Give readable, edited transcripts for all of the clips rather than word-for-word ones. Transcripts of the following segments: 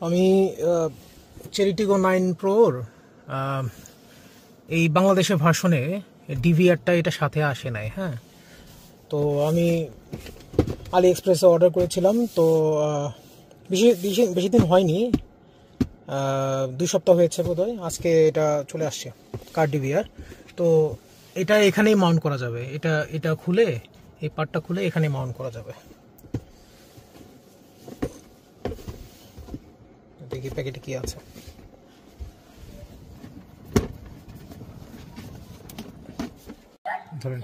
আমি cherry Tiggo 9 প্রোর এই বাংলাদেশের ভার্সনে ডিভিআরটা এটা সাথে আসে নাই। হ্যাঁ, তো আমি আলি এক্সপ্রেসে অর্ডার করেছিলাম। তো বেশি দিন হয়নি, 2 সপ্তাহ হয়েছে বোধহয়। আজকে এটা চলে আসছে কার ডিভিআর। তো এটা এখানেই মাউন্ট করা যাবে। এটা খুলে, এই পার্টটা খুলে এখানে মাউন্ট করা যাবে। দেখি প্যাকেটে কি আছে। ধরেন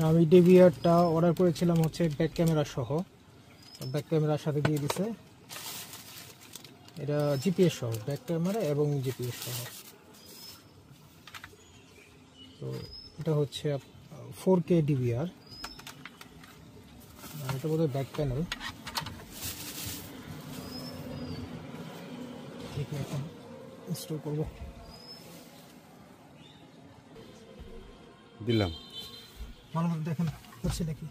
আমি ডিভিআরটা অর্ডার করেছিলাম হচ্ছে ব্যাক ক্যামেরা সহ। ব্যাক ক্যামেরার সাথে দিয়ে দিছে এটা জিপিএস সহ, ব্যাক ক্যামেরা এবং জিপিএস সহ। তো এটা হচ্ছে 4K ডিভিআর। এটা বোধহয় ব্যাক প্যানেল। এখন ইনস্টল করব। দিলাম, ভালো মতো দেখেন হচ্ছে নাকি।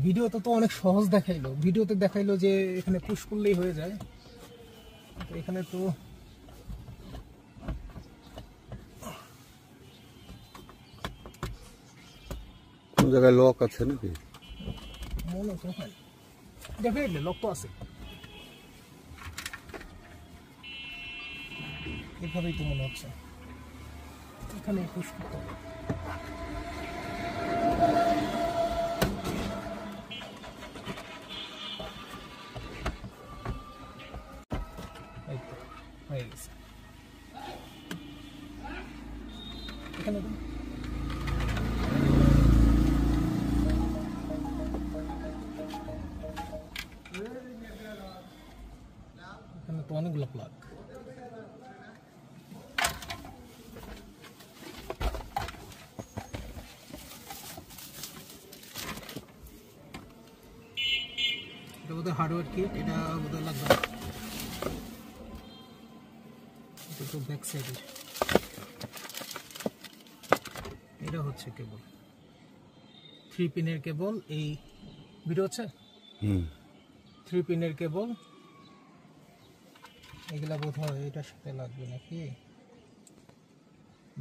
ভিডিওতে তো অনেক সহজ দেখাইলো, ভিডিওতে দেখাইলো যে এখানে পুশ করলেই হয়ে যায়। এখানে তো কোন জায়গায় লক আছে নাকি? মনে তো হয়, ডেফিনেটলি লক তো আছে। এভাবেই তো মনে হচ্ছে এখানে পুশ করতে হবে। এখানে তো অনেকগুলো প্লাগ। এটা বোধহয় হার্ডওয়্যার কিট, এটা বোধহয় লাগবে না। এটা তো ব্যাক সাইডের। এটা হচ্ছে কেবল 3 পিনের কেবল। এই ভিডিও হচ্ছে 3 পিনের কেবল। এগুলা বোধ হয় এটার সাথে লাগবে নাকি।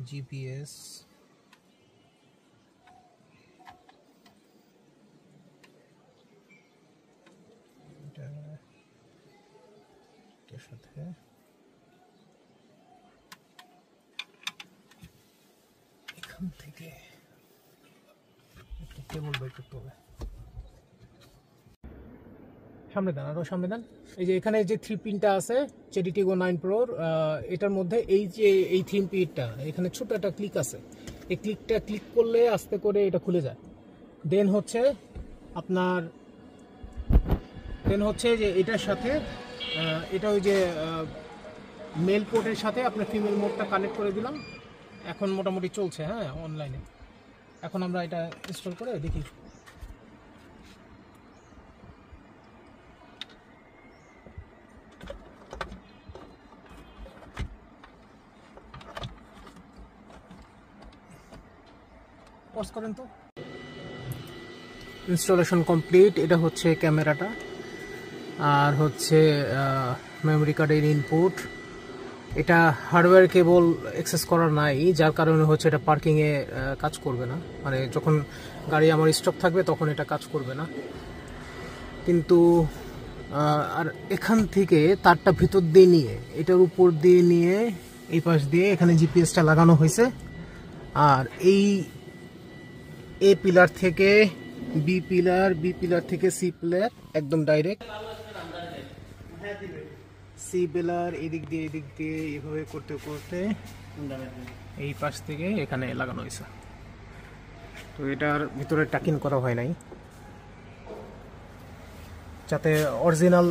জিপিএস, এটার সাথে এখান থেকে একটা কেবল বের করতে হবে। সামনে দেন, আরো সামনে দেন। এই যে এখানে যে 3 পিনটা আছে চেরি টিগো 9 প্রোর, এটার মধ্যে এই যে এই 3 পিনটা, এখানে ছোট একটা ক্লিক আছে। এই ক্লিকটা ক্লিক করলে আস্তে করে এটা খুলে যায়। দেন হচ্ছে আপনার যে এটার সাথে এটা ওই যে মেল পোর্টের সাথে আপনার ফিমেল মোডটা কানেক্ট করে দিলাম। এখন মোটামুটি চলছে। হ্যাঁ, অনলাইনে। এখন আমরা এটা ইনস্টল করে দেখি। পজ করেন তো। Installation complete. এটা হচ্ছে ক্যামেরাটা, আর হচ্ছে মেমোরি কার্ডের ইনপুট। এটা হার্ডওয়্যার কেবল অ্যাক্সেস করা নাই, যার কারণে হচ্ছে এটা পার্কিংয়ে কাজ করবে না। মানে যখন গাড়ি আমার স্টক থাকবে তখন এটা কাজ করবে না। কিন্তু আর এখান থেকে তারটা ভিতর দিয়ে নিয়ে এটার উপর দিয়ে নিয়ে এই পাশ দিয়ে এখানে জিপিএসটা লাগানো হয়েছে। আর এই এ পিলার থেকে বি পিলার থেকে সি পিলার একদম ডাইরেক্ট সি পিলার এদিক দিয়ে এইভাবে করতে করতে এই পাশ থেকে এখানে লাগানো হয়েছে। তো এটার ভিতরে টাকিং করা হয় নাই, যাতে অরিজিনাল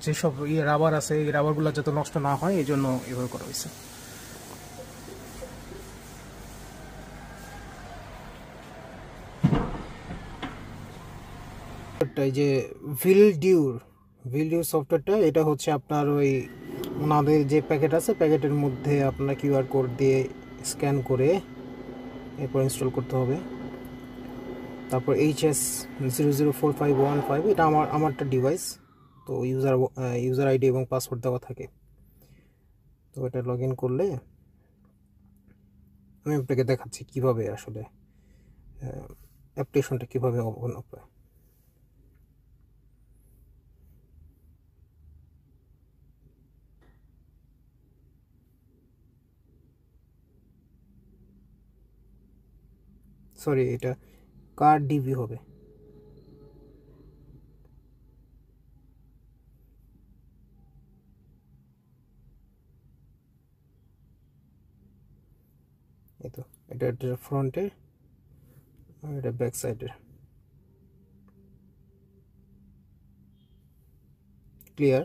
যেসব রাবার আছে এই রাবারগুলো যাতে নষ্ট না হয়, এই জন্য এভাবে করা হয়েছে। এই যে ভিলডিউর সফটওয়্যারটা, এটা হচ্ছে আপনার ওই ওনাদের যে প্যাকেট আছে প্যাকেটের মধ্যে আপনার কিউআর কোড দিয়ে স্ক্যান করে এরপর ইনস্টল করতে হবে। তারপর HS004515 এটা আমারটা ডিভাইস, তো ইউজার আইডি এবং পাসওয়ার্ড দেওয়া থাকে। তো এটা লগ ইন করলে আমি আপনাকে দেখাচ্ছি কিভাবে আসলে অ্যাপ্লিকেশনটা কীভাবে ওপেন হবে। সরি, এটা কার ডিভি হবে। এই তো এটা ফ্রন্টে আর এটা ব্যাক সাইডের। ক্লিয়ার।